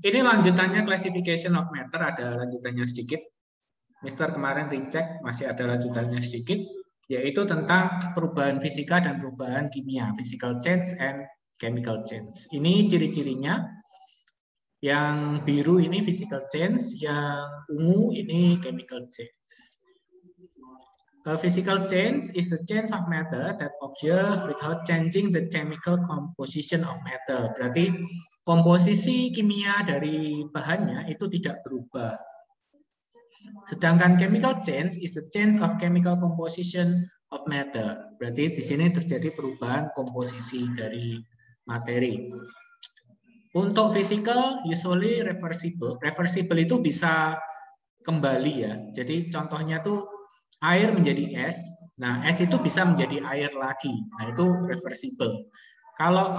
Ini lanjutannya classification of matter, ada lanjutannya sedikit. Mister kemarin dicek masih ada lanjutannya sedikit, yaitu tentang perubahan fisika dan perubahan kimia, physical change and chemical change. Ini ciri-cirinya. Yang biru ini physical change, yang ungu ini chemical change. A physical change is a change of matter that occurs without changing the chemical composition of matter. Berarti komposisi kimia dari bahannya itu tidak berubah. Sedangkan chemical change is the change of chemical composition of matter. Berarti di sini terjadi perubahan komposisi dari materi. Untuk physical usually reversible. Reversible itu bisa kembali ya. Jadi contohnya tuh air menjadi es. Nah, es itu bisa menjadi air lagi. Nah, itu reversible. Kalau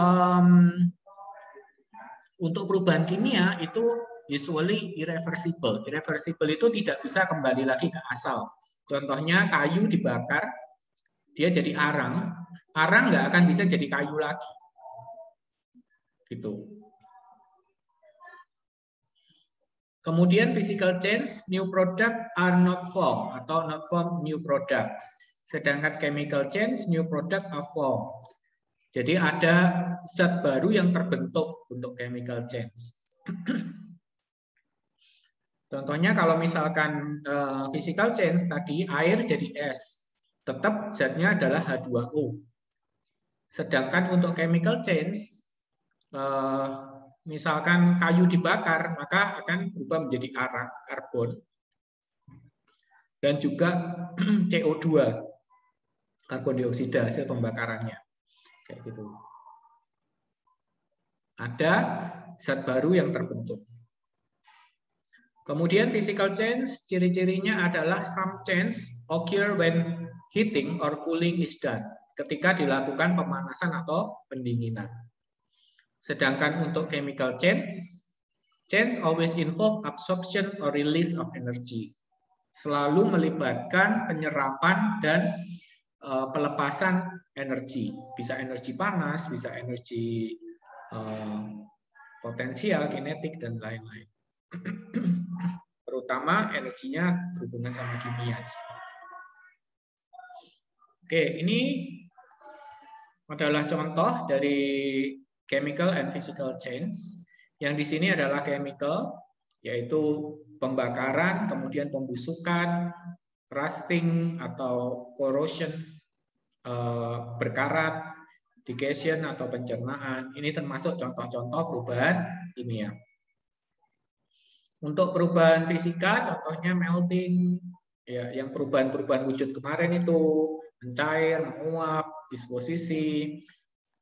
untuk perubahan kimia itu usually irreversible. Irreversible itu tidak bisa kembali lagi ke asal. Contohnya kayu dibakar, dia jadi arang. Arang nggak akan bisa jadi kayu lagi. Gitu. Kemudian physical change, new product are not formed atau not formed new products. Sedangkan chemical change, new product are formed. Jadi ada zat baru yang terbentuk untuk chemical change. Contohnya kalau misalkan physical change tadi air jadi es, tetap zatnya adalah H2O. Sedangkan untuk chemical change, misalkan kayu dibakar, maka akan berubah menjadi arang, karbon. Dan juga CO2, karbon dioksida hasil pembakarannya. Kayak gitu. Ada zat baru yang terbentuk. Kemudian physical change, ciri-cirinya adalah some change occur when heating or cooling is done. Ketika dilakukan pemanasan atau pendinginan. Sedangkan untuk chemical change, change always involve absorption or release of energy. Selalu melibatkan penyerapan dan pelepasan energi. Bisa energi panas, bisa energi potensial, kinetik, dan lain-lain. Terutama energinya berhubungan sama kimia. Oke, ini adalah contoh dari chemical and physical change. Yang di sini adalah chemical, yaitu pembakaran, kemudian pembusukan, rusting atau corrosion, berkarat, digestion atau pencernaan. Ini termasuk contoh-contoh perubahan kimia. Untuk perubahan fisika, contohnya melting, ya, yang perubahan-perubahan wujud kemarin itu mencair, menguap, disposisi,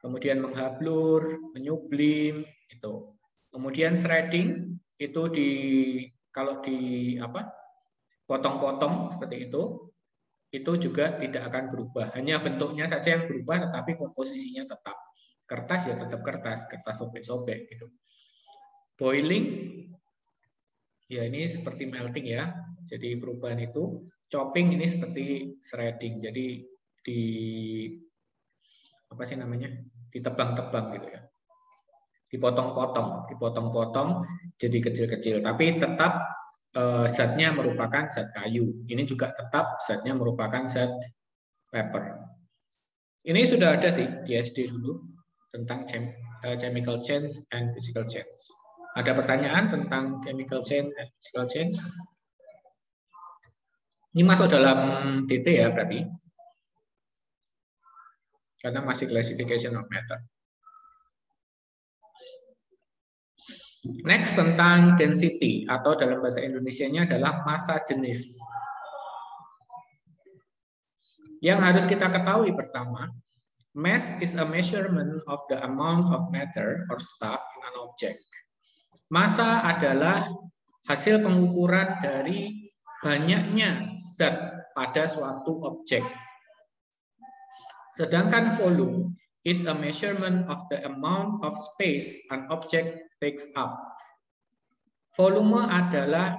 kemudian menghablur, menyublim, itu. Kemudian shredding itu kalau potong-potong seperti itu juga tidak akan berubah. Hanya bentuknya saja yang berubah, tetapi komposisinya tetap. Kertas ya tetap kertas sobek-sobek gitu. Boiling, ya ini seperti melting ya. Jadi perubahan itu. Chopping ini seperti shredding. Jadi ditebang-tebang gitu ya. Dipotong-potong jadi kecil-kecil. Tapi tetap zatnya merupakan zat kayu. Ini juga tetap zatnya merupakan zat paper. Ini sudah ada sih di SD dulu tentang chemical change and physical change. Ada pertanyaan tentang chemical change and physical change? Ini masuk dalam DT ya berarti. Karena masih classification of matter. Next tentang density atau dalam bahasa Indonesianya adalah massa jenis. Yang harus kita ketahui pertama, mass is a measurement of the amount of matter or stuff in an object. Massa adalah hasil pengukuran dari banyaknya zat pada suatu objek. Sedangkan volume is a measurement of the amount of space an object takes up. Volume adalah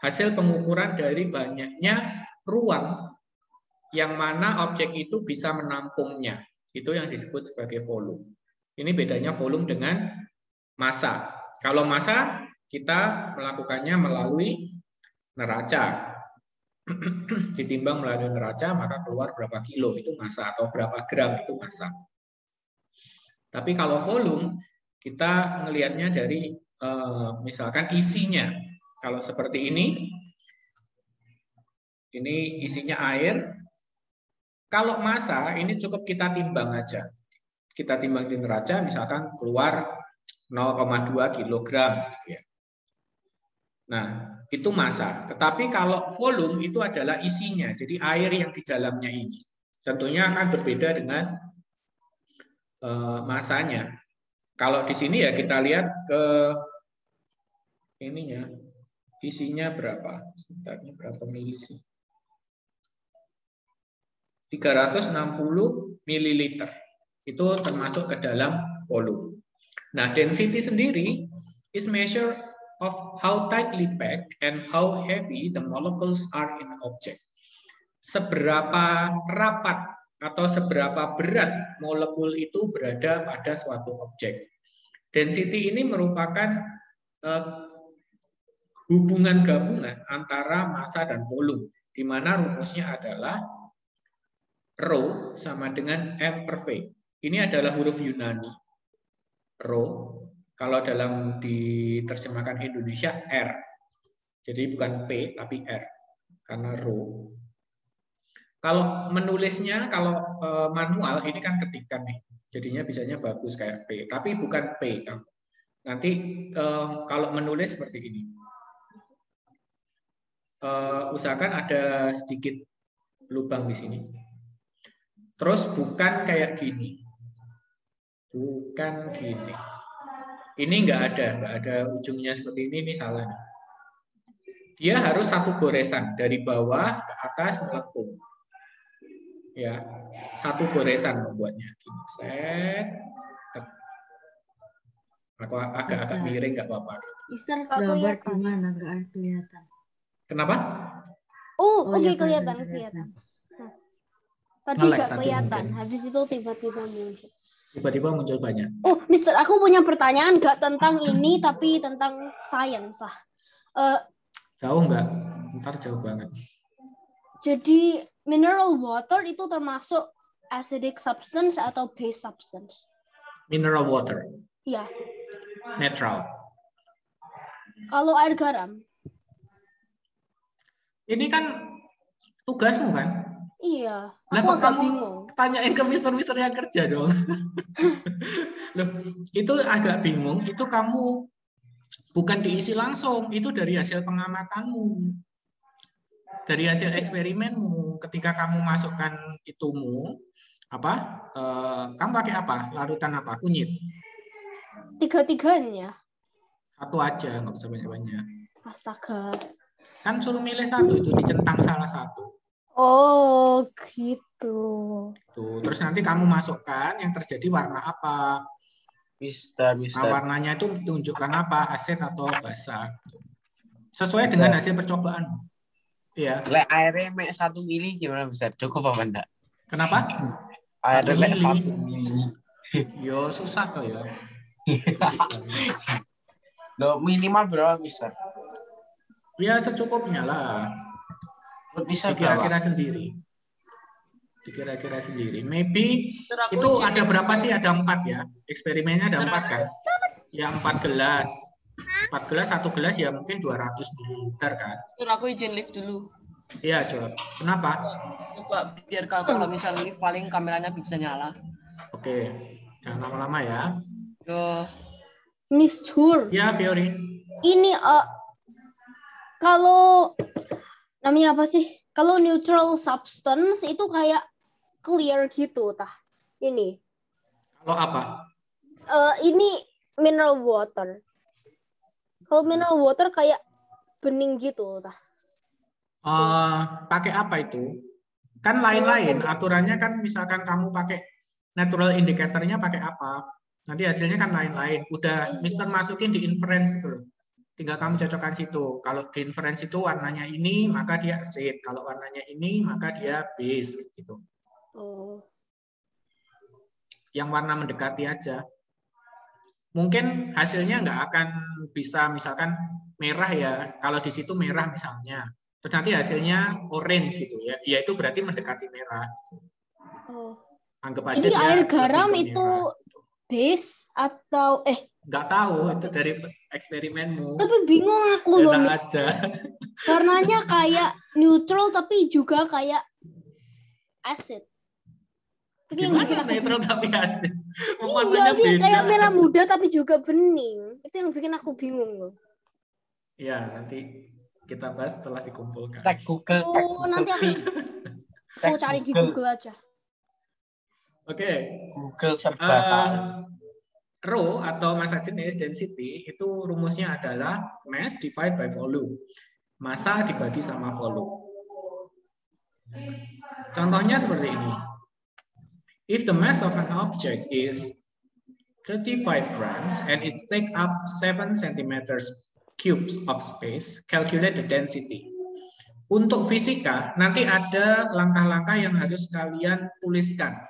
hasil pengukuran dari banyaknya ruang yang mana objek itu bisa menampungnya. Itu yang disebut sebagai volume. Ini bedanya volume dengan massa. Kalau massa kita melakukannya melalui neraca. Ditimbang melalui neraca maka keluar berapa kilo itu massa atau berapa gram itu massa. Tapi kalau volume kita melihatnya dari misalkan isinya. Kalau seperti ini isinya air. Kalau massa ini cukup kita timbang aja. Kita timbang di neraca misalkan keluar 0,2 kilogram. Nah, itu massa. Tetapi kalau volume itu adalah isinya, jadi air yang di dalamnya ini. Tentunya akan berbeda dengan massanya. Kalau di sini ya kita lihat ke ininya, isinya berapa? Sebentarnya berapa mili sih? 360 ml. Itu termasuk ke dalam volume. Nah, density sendiri is measure of how tightly packed and how heavy the molecules are in an object. Seberapa rapat atau seberapa berat molekul itu berada pada suatu objek. Density ini merupakan hubungan gabungan antara massa dan volume, di mana rumusnya adalah Rho sama dengan M per V. Ini adalah huruf Yunani. Rho, kalau dalam diterjemahkan Indonesia R. Jadi bukan P tapi R karena Rho. Kalau menulisnya kalau manual ini kan ketikan nih. Jadinya bisanya bagus kayak P, tapi bukan P. Nanti kalau menulis seperti ini. Usahakan ada sedikit lubang di sini. Terus bukan kayak gini. Bukan gini. Ini nggak ada ujungnya seperti ini salah. Dia harus satu goresan dari bawah ke atas melengkung. Ya, satu goresan membuatnya. Set. Aku agak-agak miring nggak apa-apa. Mister, gambar di mana nggak kelihatan? Kenapa? Oh oke, kelihatan. Nah, tadi nggak kelihatan. Mungkin. Habis itu tiba-tiba muncul. Tiba-tiba muncul banyak. Oh, Mister, aku punya pertanyaan nggak tentang ini, tapi tentang sains lah. Jauh nggak? Ntar jauh banget. Jadi mineral water itu termasuk acidic substance atau base substance? Mineral water. Iya. Netral. Kalau air garam? Ini kan tugasmu kan? Iya. Lah aku kok agak kamu bingung. Tanyain ke mister-mister yang kerja dong. Loh, itu agak bingung. Itu kamu bukan diisi langsung. Itu dari hasil pengamatanmu. Dari hasil eksperimenmu. Ketika kamu masukkan itumu, kamu pakai apa? Larutan apa? Kunyit? Tiga-tiganya. Satu aja, nggak usah banyak-banyak. Astaga. Kan suruh milih satu, itu dicentang salah satu. Oh, gitu. Tuh, terus nanti kamu masukkan yang terjadi warna apa? Mister. Nah, warnanya itu menunjukkan apa? Asid atau basa. Sesuai Mister. dengan hasil percobaan. Iya. Lek airnya mek 1 mili gimana Mister? Cukup apa enggak? Kenapa? Airnya 1 mili. Yo susah toh ya. Loh, minimal berapa Mister? Ya secukupnya lah. Bisa dikira-kira sendiri. Dikira-kira sendiri. Maybe itu ada berapa sih? Ada 4 ya. Eksperimennya ada 4 kan? Ya 4 gelas. 4 gelas, 1 gelas ya mungkin 200 ml kan? Aku izin lift dulu. Iya, Jod. Kenapa? Coba biar kalau misalnya lift paling kameranya bisa nyala. Oke. Jangan lama-lama ya. Yo. Mister. Ya, Fiori. Ini kalau namanya apa sih? Kalau neutral substance itu kayak clear gitu, tah. Ini. Kalau apa? Ini mineral water. Kalau mineral water kayak bening gitu, tah. Pakai apa itu? Kan lain-lain. Aturannya kan misalkan kamu pakai natural indicator-nya pakai apa? Nanti hasilnya kan lain-lain. Udah Mister masukin di inference itu. Tinggal kamu cocokkan situ. Kalau di inference itu warnanya ini, maka dia acid. Kalau warnanya ini, maka dia base gitu. Oh. Yang warna mendekati aja. mungkin hasilnya nggak akan bisa misalkan merah ya. Kalau di situ merah misalnya, terus nanti hasilnya orange gitu ya. Ya itu berarti mendekati merah. Oh. Anggap aja Jadi dia air lebih garam ke itu merah. base atau Nggak tahu itu dari eksperimenmu. tapi bingung aku loh, Enak Miss. aja. Warnanya kayak neutral tapi juga kayak acid. Itu yang bikin Gimana aku netral bingung. tapi asin? Iya, Warnanya dia beda. kayak merah muda tapi juga bening. Itu yang bikin aku bingung loh. Ya, nanti kita bahas setelah dikumpulkan. Cek Google, cek Oh, Google. nanti aku cari di Google aja. Oke. Google serba tahu. Rho atau massa jenis density itu rumusnya adalah mass divide by volume. Massa dibagi sama volume. Contohnya seperti ini. If the mass of an object is 35 grams and it take up 7 centimeters cubes of space, calculate the density. Untuk fisika, nanti ada langkah-langkah yang harus kalian tuliskan.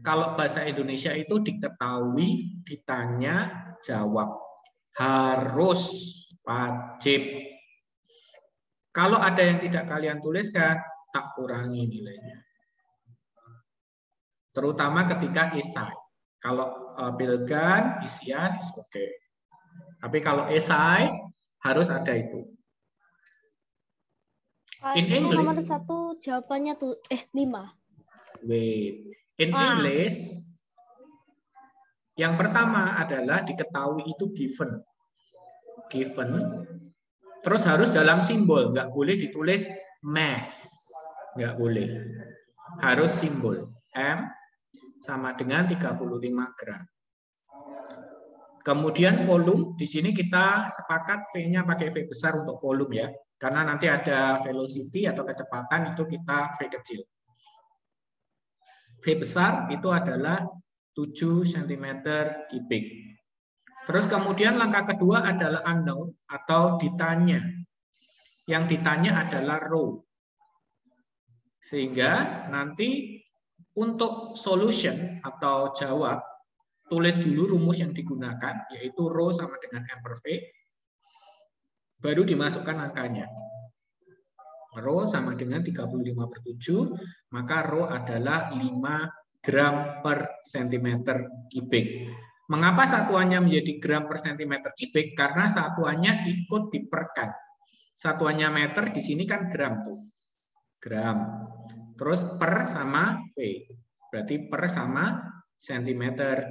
Kalau bahasa Indonesia itu diketahui, ditanya, jawab. Harus, wajib. Kalau ada yang tidak kalian tuliskan, tak kurangi nilainya. Terutama ketika esai. Kalau bilgan, isian, is okay. Tapi kalau esai, harus ada itu. In English, nomor 1 jawabannya tuh 5. Wait. In English, yang pertama adalah diketahui itu given. Given. Terus harus dalam simbol, nggak boleh ditulis mass. Nggak boleh. Harus simbol. M sama dengan 35 gram. Kemudian volume, di sini kita sepakat V-nya pakai V besar untuk volume ya. Karena nanti ada velocity atau kecepatan itu kita V kecil. V besar itu adalah 7 cm kubik. Terus kemudian langkah kedua adalah unknown atau ditanya. Yang ditanya adalah rho. Sehingga nanti untuk solution atau jawab, tulis dulu rumus yang digunakan, yaitu rho sama dengan M per V. Baru dimasukkan angkanya. Rho sama dengan 35/7, maka rho adalah 5 gram per centimeter kubik. Mengapa satuannya menjadi gram per centimeter kubik? Karena satuannya ikut diperkan. Satuannya meter, di sini kan gram tuh. Gram. Terus per sama V. Berarti per sama sentimeter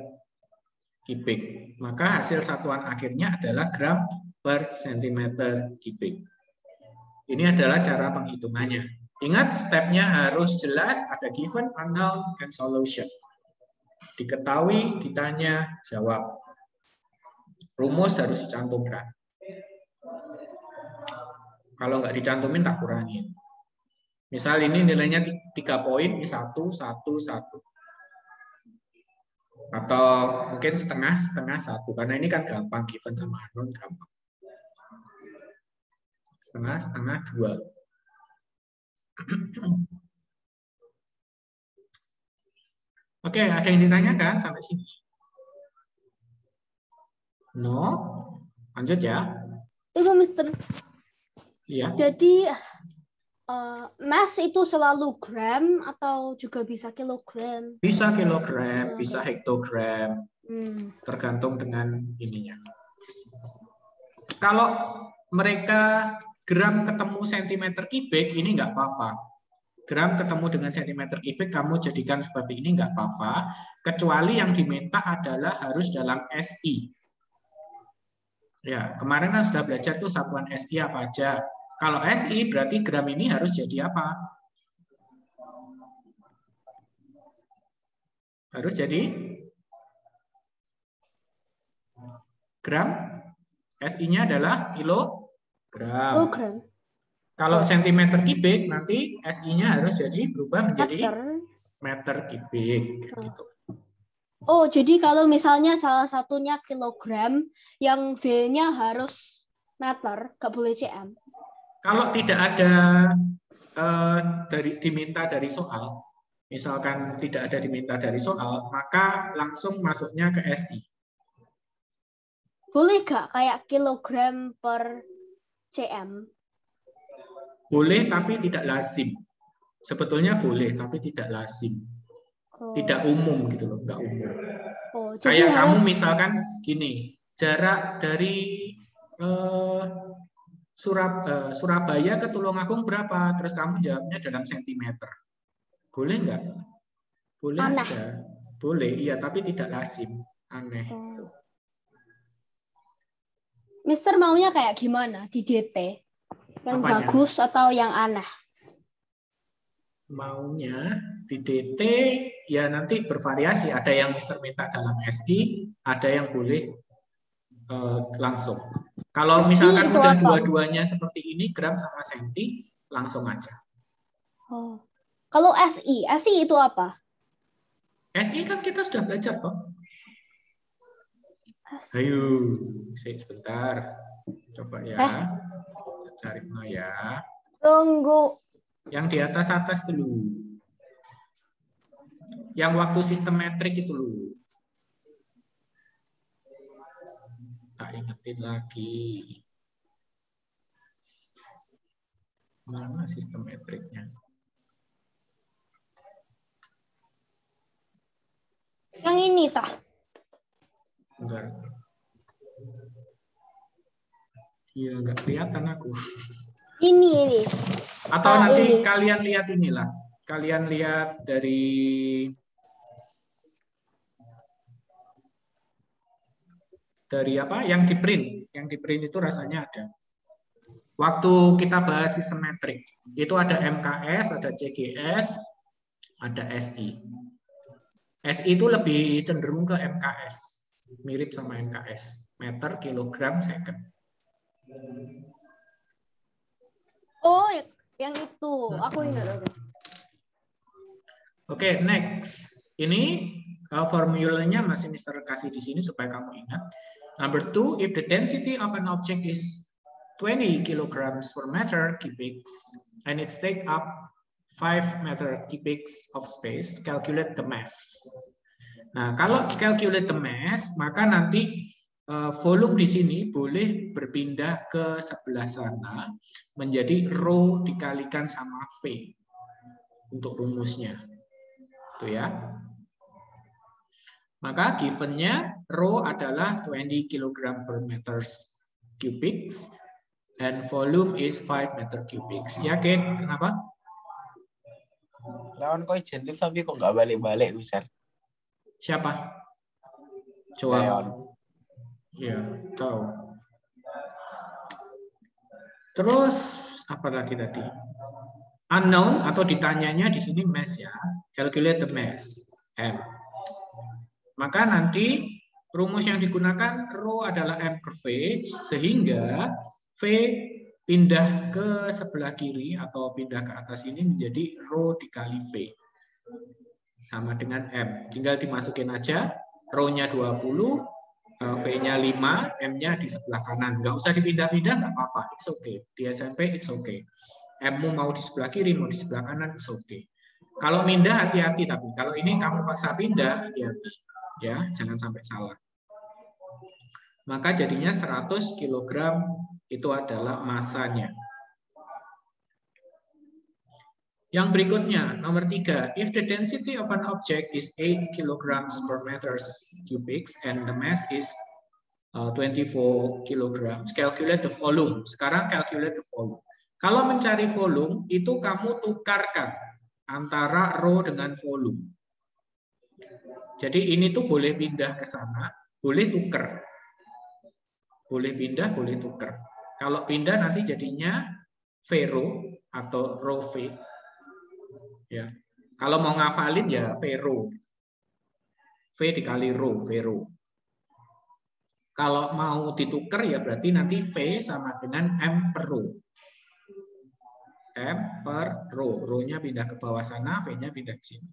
kubik. Maka hasil satuan akhirnya adalah gram per centimeter kubik. Ini adalah cara penghitungannya. Ingat, stepnya harus jelas, ada given, unknown, and solution. Diketahui, ditanya, jawab. Rumus harus dicantumkan. Kalau nggak dicantumin, tak kurangin. Misal ini nilainya 3 poin, ini 1, 1, 1. Atau mungkin setengah, 1. Karena ini kan gampang, given sama unknown gampang. Setengah, 2. Oke, ada yang ditanyakan sampai sini? No? Lanjut ya. Itu Mister. Iya. Jadi mass itu selalu gram atau juga bisa kilogram? Bisa kilogram, bisa hektogram. Tergantung dengan ininya. Kalau mereka gram ketemu sentimeter kubik, ini nggak apa-apa. Gram ketemu dengan sentimeter kubik, kamu jadikan seperti ini nggak apa-apa. Kecuali yang diminta adalah harus dalam SI. Ya, kemarin kan sudah belajar tuh satuan SI apa aja. Kalau SI berarti gram ini harus jadi apa? Harus jadi gram. SI-nya adalah kilogram. Kalau sentimeter kubik, nanti SI-nya harus jadi berubah menjadi meter kubik. Gitu. Oh, jadi kalau misalnya salah satunya kilogram, yang V-nya harus meter, nggak boleh cm. Kalau tidak ada diminta dari soal, misalkan tidak ada diminta dari soal, maka langsung masuknya ke SI. boleh gak kayak kilogram per cm? Boleh tapi tidak lazim. Sebetulnya boleh tapi tidak lazim. Tidak umum gitu loh, nggak umum. Oh, jadi Kayak kamu harus misalkan gini, jarak dari Surabaya ke Tulungagung berapa? Terus kamu jawabnya dalam sentimeter. Boleh nggak? Boleh Aneh. aja. Boleh, iya, tapi tidak lazim. Aneh. Mister maunya kayak gimana di DT? Yang Apanya? bagus atau yang aneh? Maunya di DT ya nanti bervariasi. Ada yang Mister minta dalam SI, ada yang boleh langsung. Kalau SI misalkan itu udah apa? dua-duanya seperti ini, gram sama senti, langsung aja. Oh. Kalau SI itu apa? SI kan kita sudah belajar toh. Ayo, sebentar. Coba ya. Cari ya. Tunggu. Yang di atas dulu. Yang waktu sistem metrik itu dulu. Tak ingetin lagi. Mana sistem metriknya? Yang ini tah. Bentar. Iya, nggak kelihatan aku. Ini. Atau nanti ini. kalian lihat inilah. Kalian lihat dari apa? Yang di print. Yang di print itu rasanya ada. Waktu kita bahas sistem metrik, itu ada MKS, ada CGS, ada SI. SI itu lebih cenderung ke MKS. Mirip sama MKS. Meter, kilogram, second. Oh, yang itu. Aku ingat. Oke, next. Ini formulanya masih Mister kasih di sini supaya kamu ingat. Number 2, if the density of an object is 20 kilograms per meter cubic and it takes up 5 meter cubic of space, calculate the mass. Nah, kalau calculate the mass, maka nanti volume di sini boleh berpindah ke sebelah sana menjadi rho dikalikan sama V untuk rumusnya. Itu ya. Maka givennya rho adalah 20 kg per meter cubic and volume is 5 meter cubic. Yakin? Kenapa? Lawan kok ijen lift tapi kok nggak balik-balik misal. Siapa? Coba. Leon. Ya, tahu. Terus apa lagi tadi? Unknown atau ditanyanya di sini mass ya. Calculate the mass. M. Maka nanti rumus yang digunakan rho adalah M per V, sehingga V pindah ke sebelah kiri atau pindah ke atas ini menjadi rho dikali V. Sama dengan M. Tinggal dimasukin aja, rho-nya 20, V-nya 5, M-nya di sebelah kanan. Nggak usah dipindah-pindah, nggak apa-apa. It's okay. Di SMP, it's okay. M-mu mau di sebelah kiri, mau di sebelah kanan, it's okay. Kalau pindah, hati-hati. Tapi kalau ini kamu paksa pindah, hati-hati. Ya, jangan sampai salah. Maka jadinya 100 kg itu adalah masanya. Yang berikutnya, nomor 3. If the density of an object is 8 kg per meter cubic and the mass is 24 kg, calculate the volume. Sekarang calculate the volume. Kalau mencari volume, itu kamu tukarkan antara rho dengan volume. Jadi ini tuh boleh pindah ke sana, boleh tuker. Boleh pindah, boleh tuker. Kalau pindah nanti jadinya V rho atau rho V. Ya. Kalau mau ngafalin ya V rho. V dikali rho, V rho. Kalau mau ditukar ya berarti nanti V sama dengan M per rho. M per rho. Rho-nya pindah ke bawah sana, V-nya pindah ke sini.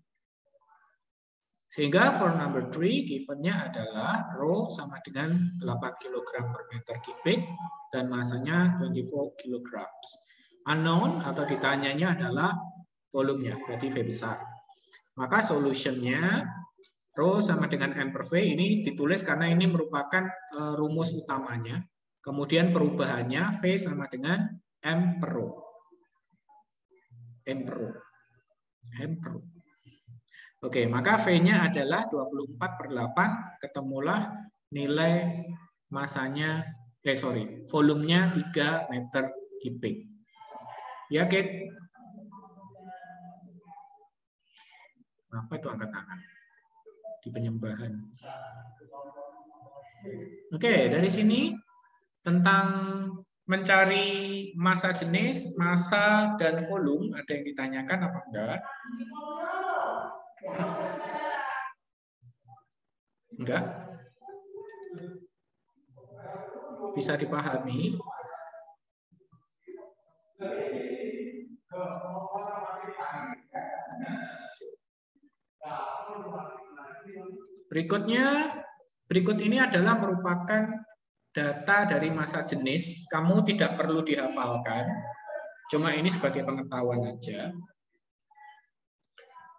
Sehingga for number 3, given-nya adalah rho sama dengan 8 kg per meter cubic dan masanya 24 kg. Unknown atau ditanyanya adalah volumenya, berarti V besar. Maka solutionnya Rho sama dengan M per V ini ditulis karena ini merupakan rumus utamanya. Kemudian perubahannya V sama dengan M per Rho. M per Rho. M per Rho. Oke, maka V-nya adalah 24/8, ketemulah nilai masanya, volumenya 3 meter kubik. Ya, Kate? Apa itu angkat tangan? Di penyembahan. Oke, dari sini tentang mencari massa jenis, massa, dan volume, ada yang ditanyakan apa enggak? Enggak? Bisa dipahami? Berikut ini adalah merupakan data dari massa jenis. Kamu tidak perlu dihafalkan, cuma ini sebagai pengetahuan aja.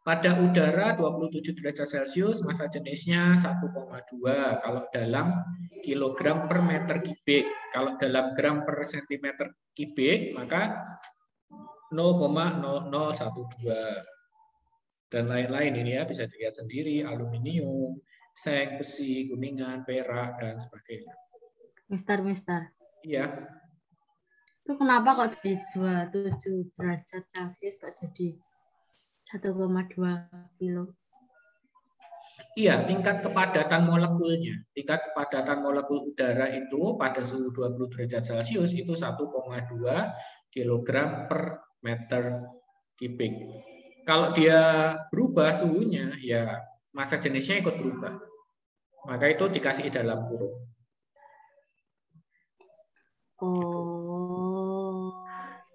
Pada udara 27 derajat Celcius, massa jenisnya 1,2 kalau dalam kilogram per meter kubik. Kalau dalam gram per sentimeter kubik, maka 0,0012. Dan lain-lain ini ya, bisa dilihat sendiri, aluminium, seng, besi, kuningan, perak, dan sebagainya. Mister. Iya. Itu kenapa kok di 27 derajat Celcius kok jadi 1,2 kilo? Iya, tingkat kepadatan molekulnya. Tingkat kepadatan molekul udara itu pada suhu 20 derajat Celcius itu 1,2 kilogram per meter kubik. Kalau dia berubah suhunya, ya massa jenisnya ikut berubah. Maka itu dikasih dalam kurung. Oh.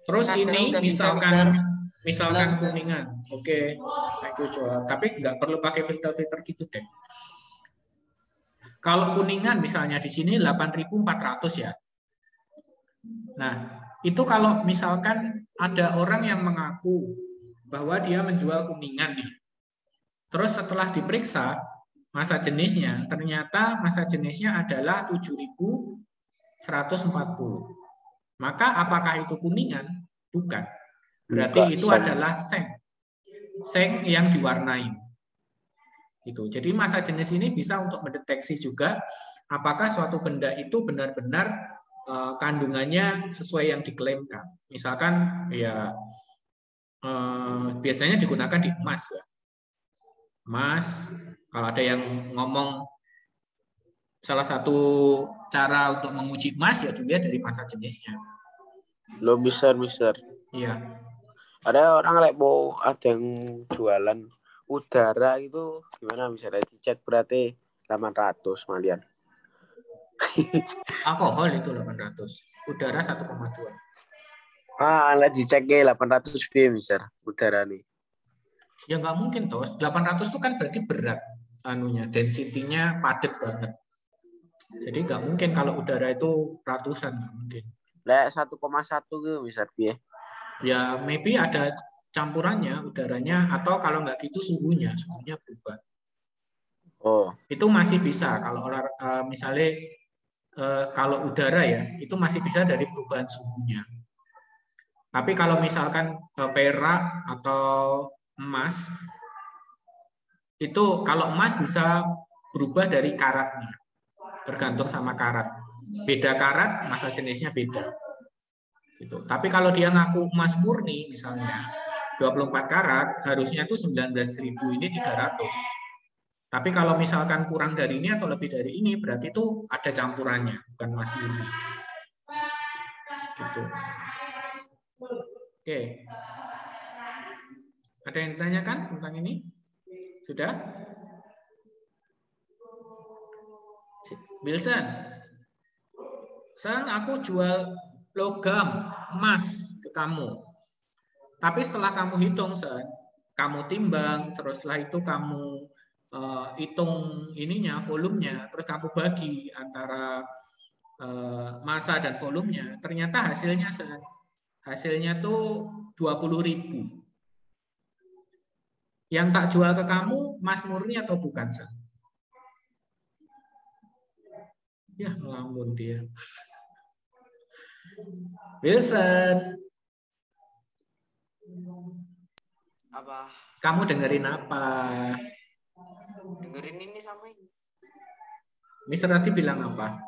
Terus Nah, ini udah bisa, misalkan kuningan. Oke, thank you Joel. Tapi nggak perlu pakai filter-filter gitu deh. Kalau kuningan misalnya di sini 8.400 ya. Nah, itu kalau misalkan ada orang yang mengaku bahwa dia menjual kuningan nih. Terus setelah diperiksa massa jenisnya, ternyata massa jenisnya adalah 7.140. Maka apakah itu kuningan? Bukan. Berarti itu adalah seng. Seng yang diwarnai. Gitu. Jadi massa jenis ini bisa untuk mendeteksi juga apakah suatu benda itu benar-benar kandungannya sesuai yang diklaimkan. Misalkan ya biasanya digunakan di emas ya. Emas, kalau ada yang ngomong salah satu cara untuk menguji emas ya dilihat dari massa jenisnya. Lo mister. Iya. Ada orang mau ada yang jualan udara itu gimana bisa dicek berarti 800 malian. Alkohol itu 800, udara 1,2. Lah diceknya 800 B mister udara nih. Ya nggak mungkin toh. 800 itu kan berarti berat anunya, density-nya padat banget. Jadi nggak mungkin kalau udara itu ratusan, nggak mungkin. Lah 1,1 ke mister B. Ya maybe ada campurannya udaranya, atau kalau nggak gitu suhunya berubah. Oh. Itu masih bisa kalau misalnya kalau udara ya itu masih bisa dari perubahan suhunya. Tapi kalau misalkan perak atau emas, itu kalau emas bisa berubah dari karatnya, tergantung sama karat. Beda karat, massa jenisnya beda. Gitu. Tapi kalau dia ngaku emas murni, misalnya 24 karat, harusnya itu 19.000 ini 300. Tapi kalau misalkan kurang dari ini atau lebih dari ini, berarti itu ada campurannya, bukan emas murni. Gitu. Oke. Ada yang ditanyakan tentang ini? Sudah? Wilson, aku jual logam emas ke kamu. Tapi setelah kamu hitung, kamu timbang, terus setelah itu kamu hitung ininya, volumenya, terus kamu bagi antara massa dan volumenya, ternyata hasilnya tuh 20.000. Yang tak jual ke kamu emas murni atau bukan, San? Ya, ngelamun dia. Wilson. Apa? Kamu dengerin apa? Dengerin ini sama ini. Mister tadi bilang apa?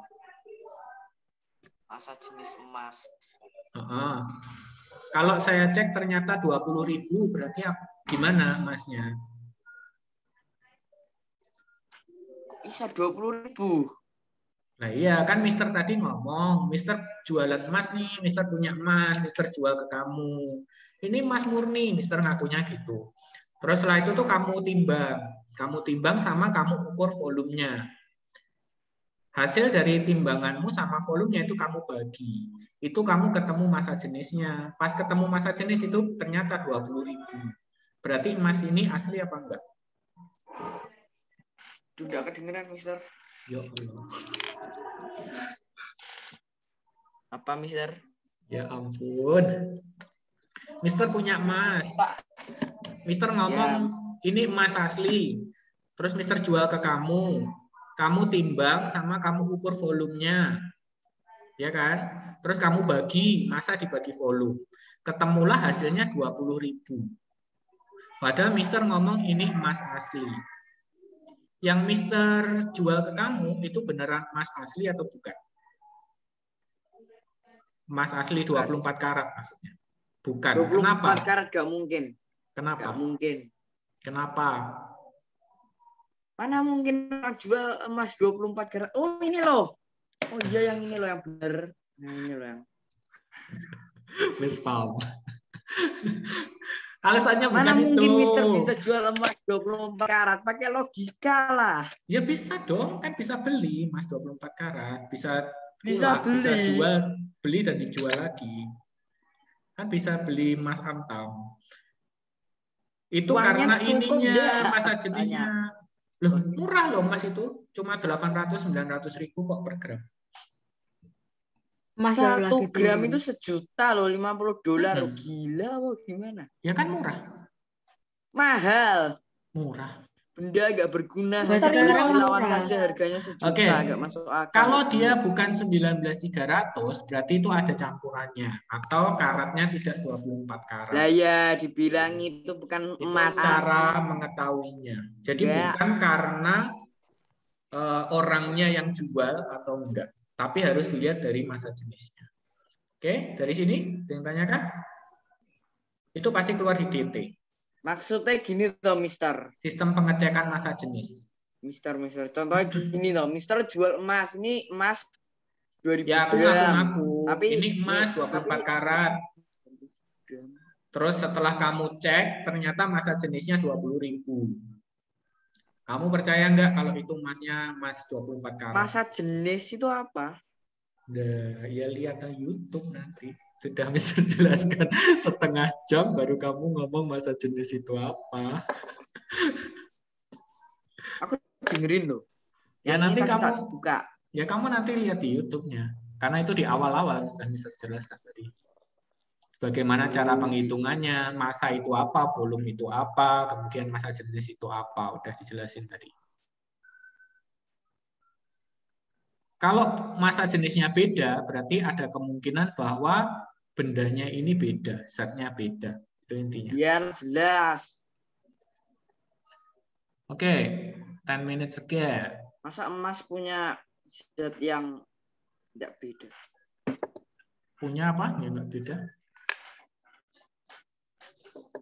Masa jenis emas. Kalau saya cek ternyata 20.000, berarti gimana emasnya? Bisa 20.000. Nah iya kan Mister tadi ngomong, Mister jualan emas nih, Mister punya emas, Mister jual ke kamu. Ini emas murni, Mister ngakunya gitu. Terus setelah itu tuh kamu timbang sama kamu ukur volumenya. Hasil dari timbanganmu sama volumenya itu kamu bagi. Itu kamu ketemu massa jenisnya. Pas ketemu massa jenis itu ternyata 20.000. Berarti emas ini asli apa enggak? Tidak kedengeran, Mister. Ya Allah. Apa, Mister? Ya ampun. Mister punya emas. Mister ngomong ini emas asli. Terus Mister jual ke kamu. Kamu timbang sama kamu ukur volumenya. Ya kan? Terus kamu bagi, masa dibagi volume. Ketemulah hasilnya 20.000. Padahal Mister ngomong ini emas asli. Yang Mister jual ke kamu itu beneran emas asli atau bukan? Emas asli 24 karat maksudnya. Bukan. 24 Kenapa? karat gak mungkin. Kenapa? Gak mungkin. Kenapa? Mana mungkin orang jual emas 24 karat. Oh ini loh. Oh iya yang ini loh yang bener. Nah ini loh yang. Miss Palm. Alasannya Mana bukan mungkin itu. Mister bisa jual emas 24 karat. Pakai logika lah. Ya bisa dong, kan bisa beli emas 24 karat. Bisa Bisa pula, beli. bisa jual, beli dan dijual lagi. Kan bisa beli emas antam. Itu Uangnya karena cukup ininya, nggak? masa jenisnya. Loh, murah loh emas itu. Cuma 800-900 ribu kok per gram. Mas 1 lagi gram turun. itu $1 loh, $50 loh. Gila loh, gimana? Ya kan murah. Mahal. Murah. Benda gak berguna. Mister Hanya ini karena lawan murah. saja harganya $1. Oke. Gak masuk akal. Kalau dia bukan 19.300, berarti itu ada campurannya. Atau karatnya tidak 24 karat. Lah ya, dibilang itu bukan Itu emas cara asli. mengetahuinya. Jadi Enggak. bukan karena orangnya yang jual atau enggak. Tapi harus dilihat dari masa jenisnya. Oke, dari sini ada yang tanyakan? Itu pasti keluar di DT. Maksudnya gini toh, Mister. Sistem pengecekan masa jenis. Mister. Contohnya gini toh, Mister jual emas. Ini emas 2000 Ya, aku gram. ngaku-ngaku. Tapi Ini emas 24 karat. Terus setelah kamu cek, ternyata masa jenisnya 20.000. Kamu percaya nggak kalau itu emasnya emas 24 karat? Masa jenis itu apa? Nah, ya lihat di YouTube nanti. Sudah bisa jelaskan setengah jam baru kamu ngomong masa jenis itu apa. Aku dengerin loh. Ya Yang nanti ini kamu tak buka. Ya kamu nanti lihat di YouTube-nya. Karena itu di awal-awal sudah bisa jelaskan tadi. Bagaimana cara penghitungannya, masa itu apa, volume itu apa, kemudian masa jenis itu apa, udah dijelasin tadi. Kalau masa jenisnya beda, berarti ada kemungkinan bahwa bendanya ini beda, zatnya beda. Itu intinya. Biar jelas. Oke, 10 minutes again. Masa emas punya zat yang tidak beda? Punya apa? Ya nggak beda.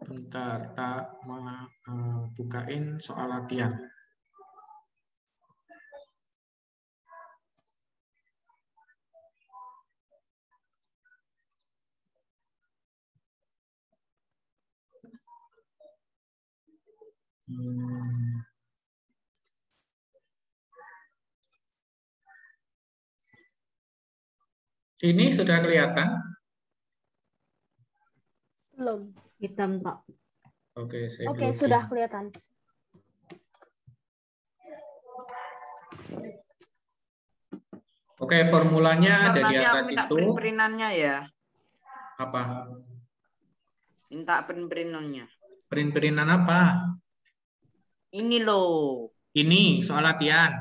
Bentar, tak bukain soal latihan. Ini sudah kelihatan? Belum. Hitam, Pak. Oke, saya Oke, closing. sudah kelihatan. Oke, formulanya ada di Nanti aku atas minta itu. print-printannya ya. Apa? Minta print-printannya. Print-printan apa? Ini loh. Ini soal latihan.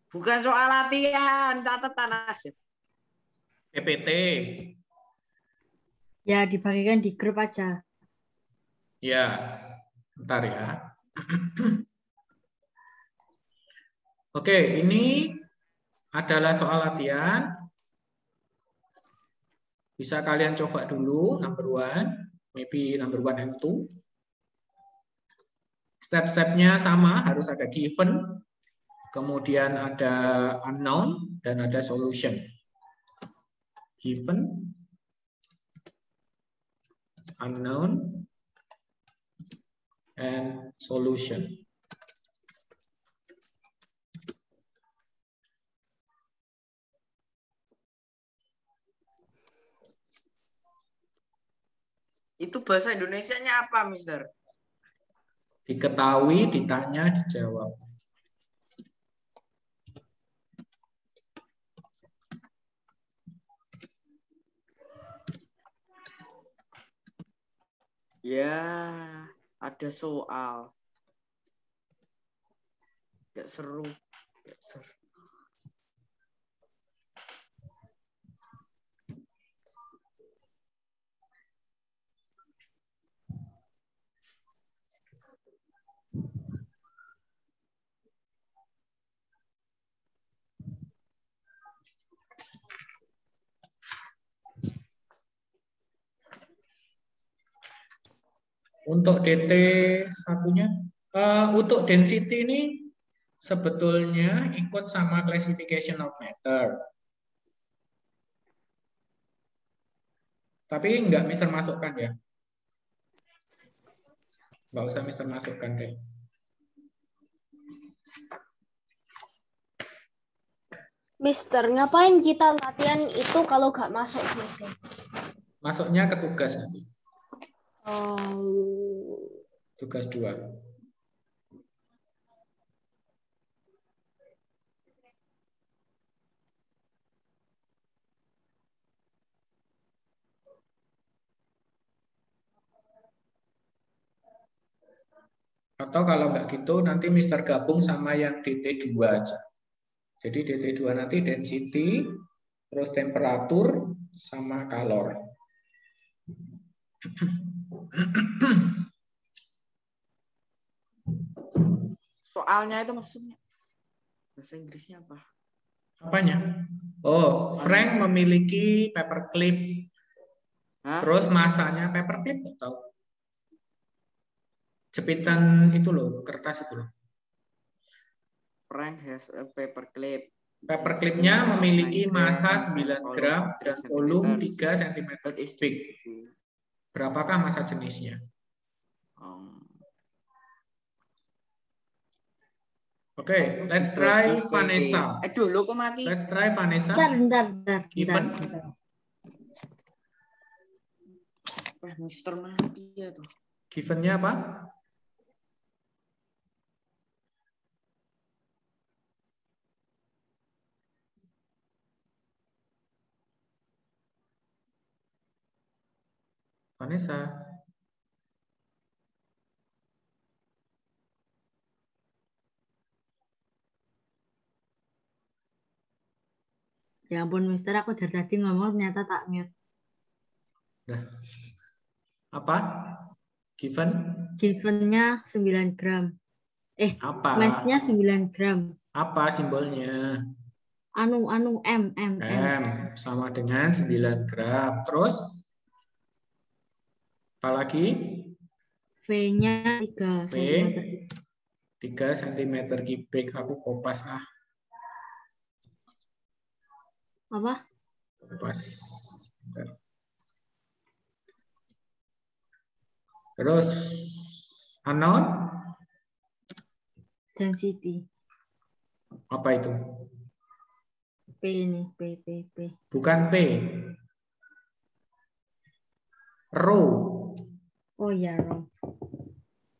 Bukan soal latihan, catatan aja. PPT. Ya, dibagikan di grup aja. Ya, bentar ya. Oke, ini adalah soal latihan. Bisa kalian coba dulu, number 1, maybe number 1 and 2. Step-stepnya sama, harus ada given, kemudian ada unknown, dan ada solution. Given, unknown, and solution. Itu bahasa Indonesianya apa, Mister? Diketahui, ditanya, dijawab. Ya, ada soal. Gak seru. Gak seru. Untuk DT satunya, untuk density ini sebetulnya ikut sama classification of matter. Tapi nggak Mister masukkan ya. Nggak usah Mister masukkan deh. Mister, ngapain kita latihan itu kalau nggak masuk gitu? Masuknya ke tugas nanti. Oh. Tugas 2. Atau kalau nggak gitu, nanti Mister gabung sama yang DT2 aja. Jadi DT2 nanti density, terus temperatur, sama kalor. Soalnya itu maksudnya. Bahasa Inggrisnya apa? Apanya? Oh, Frank memiliki paperclip. Hah? Terus masanya paperclip atau jepitan itu loh, kertas itu loh. Frank has a paperclip. Paperclipnya memiliki massa 9 gram dan volume 3 cm kubik. Berapakah massa jenisnya? Oke, let's try Vanessa. Aduh, lo kok mati? Let's try Vanessa. Bentar. Given. Wah, Mister mati ya tuh. Givennya apa? Vanessa. Ya ampun, Mister, aku dari tadi ngomong ternyata tak mute. Nah. Apa? Given? Given-nya 9 gram. Apa? Mass-nya 9 gram. Apa simbolnya? M. M sama dengan 9 gram. Terus? Apalagi? V-nya 3 V, cm. 3 cm kubik. Aku kopas ah. Apa? Kopas. Terus unknown? Density. Apa itu? P ini, P. Bukan P. Rho. Oh ya, Rom.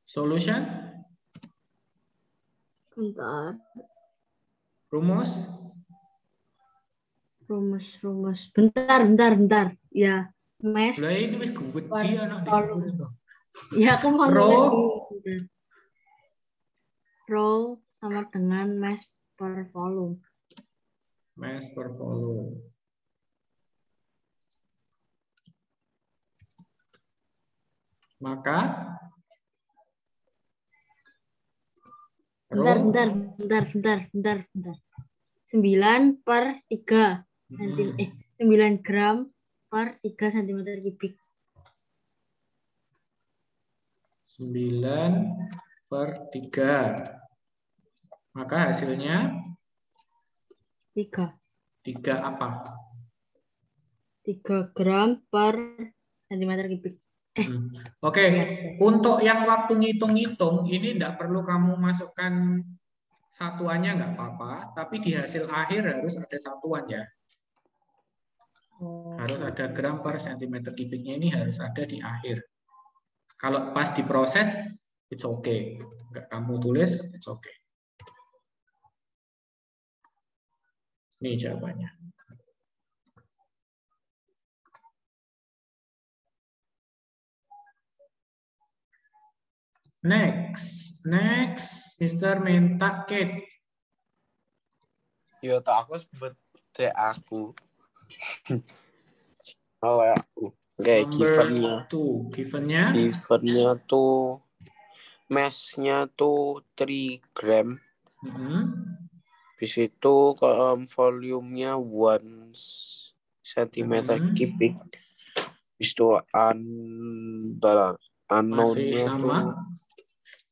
Solution? Bentar. Rumus? Rumus. Bentar. Ya, mass. Lah ini wis gede anak Volume. di. Ya, aku mau nulis dulu. Bentar. row sama dengan mass per volume. Mass per volume. Maka Bentar. 9 per 3 9 gram per 3 cm kubik. 9 per 3. Maka hasilnya 3 apa? 3 gram per cm kubik. Oke, untuk yang waktu ngitung-ngitung ini tidak perlu kamu masukkan satuannya, nggak apa-apa, tapi di hasil akhir harus ada satuan ya. Harus ada gram per cm kubiknya, ini harus ada di akhir. Kalau pas diproses, it's okay. Nggak kamu tulis, it's okay. Ini jawabannya. Next, Mr. minta cake. Yo tak aku sebut dek aku. Oh ya aku. Oke, givennya tuh mass-nya tuh 3 gram. Habis itu volume-nya 1 cm kubik. Habis itu unknown-nya tuh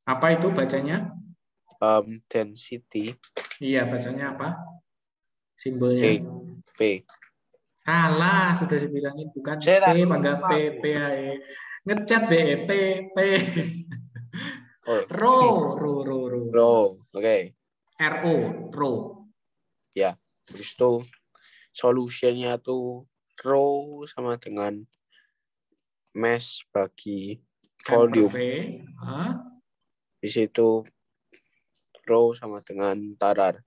apa itu bacanya? Density. Iya, bacanya apa? Simbolnya? P. Salah, sudah dibilangin bukan P, bangga P, ngecat deh, P. Row. Oke. RO. Ya, habis itu solutionnya tuh row sama dengan mass bagi volume. Di situ row sama dengan tarar.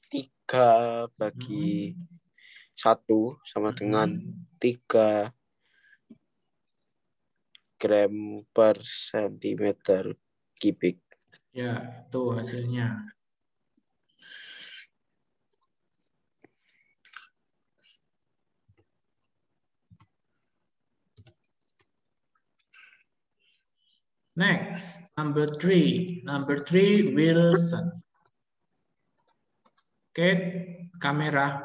3 bagi 1 sama dengan 3 gram per cm kubik. Ya, itu hasilnya. Next, number 3, Wilson. Oke, kamera.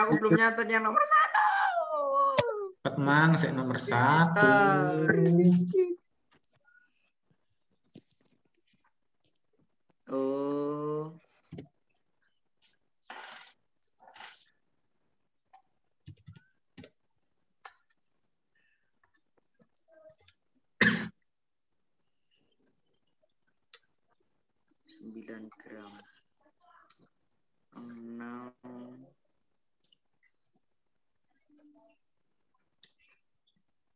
Aku belum nyatet yang nomor 1. Tenang, saya nomor 1. Oh. Sembilan gram. 6.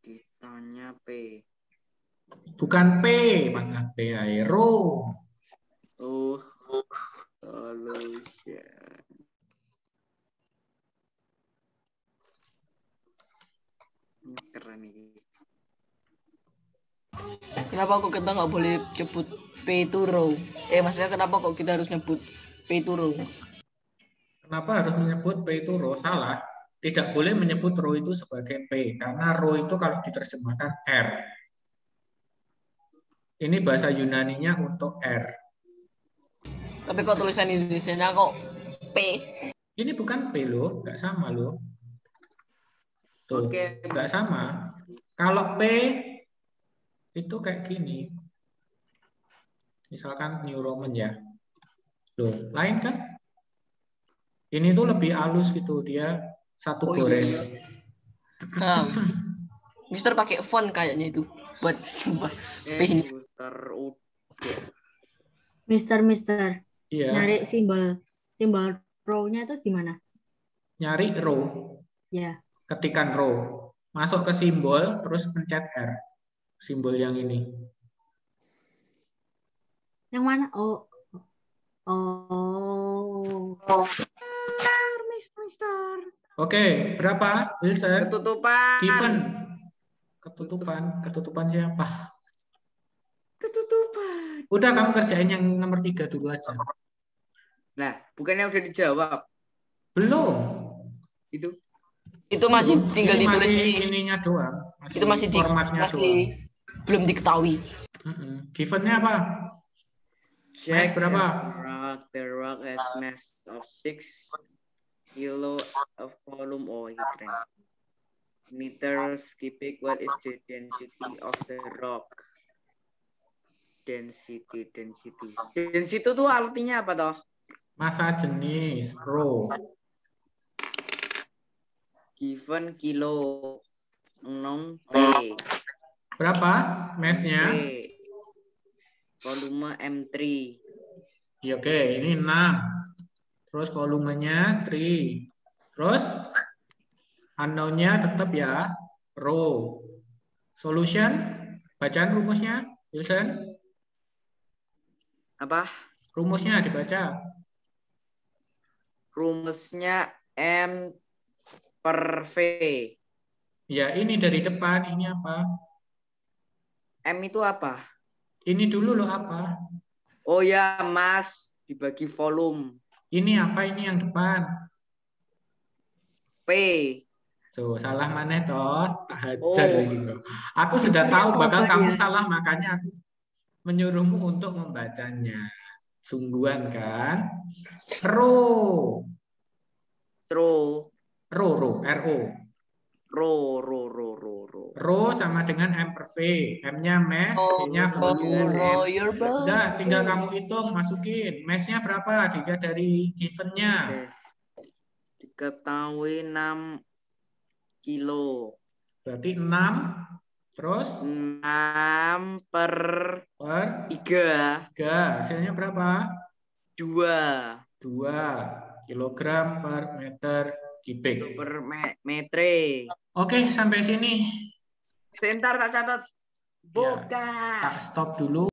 Ditanya P. Bukan P, Bang P, row. Oh, solution. Keren ini. Kenapa kok kita nggak boleh nyebut P to row? Maksudnya kenapa kok kita harus nyebut P to row? Kenapa harus menyebut P itu row? Salah. Tidak boleh menyebut row itu sebagai P, karena row itu kalau diterjemahkan R. Ini bahasa Yunaninya untuk R. Tapi kok tulisan Indonesianya kok P? Ini bukan P loh, nggak sama loh. Tuh, Oke, nggak sama. Kalau P itu kayak gini. Misalkan New Roman ya. Loh, lain kan? Ini tuh lebih halus gitu, dia satu gores. Iya. Mister pakai font kayaknya itu buat P ini. Mister. Iya. Nyari simbol row-nya itu di mana? Nyari row. Ya. Ketikan row. Masuk ke simbol, terus pencet R. Simbol yang ini. Yang mana? Oh. Mister. Oke, berapa, Wilson? Ketutupan. Given. Ketutupan siapa? Ketutupan. Udah kamu kerjain yang nomor 3 dulu aja. Nah, bukannya udah dijawab Belum. itu? Itu masih tinggal Ini ditulis masih ini. ininya doang. Itu masih formatnya doang. belum diketahui. Givennya apa? Jack berapa? has a rock. The rock has mass of 6 kilo of volume. Oh, ini keren. Meters cubic. What is the density of the rock? Density. Density itu artinya apa toh? Massa jenis, rho. Given kilo 6 P. Berapa mass-nya? P. Volume M3. Ya, oke, ini 6. Terus volumenya 3. Terus unknown-nya tetap ya, rho. Solution, bacaan rumusnya, Wilson. Apa? Rumusnya dibaca. Rumusnya M per V. Ya, ini dari depan, ini apa? M itu apa? Ini dulu loh apa? Oh ya, mass dibagi volume. Ini apa ini yang depan? P. Tuh, salah mana toh? Tak hajar Oh. gitu. Aku sudah tahu Coba bakal kamu ya. salah, makanya aku menyuruhmu untuk membacanya. Sungguhan kan? Rho. Rho. RO. Rho sama dengan M per V. M-nya mass, V-nya volume. Your Udah, tinggal kamu hitung, masukin. Mass-nya berapa? Dilihat dari given-nya. Diketahui 6 kilo. Berarti 6. Terus 6 per per 3. 3. Hasilnya berapa? 2. 2 kilogram per meter kubik. Per metre. Oke, sampai sini. Sebentar tak catat. Ya, Bukan. tak stop dulu.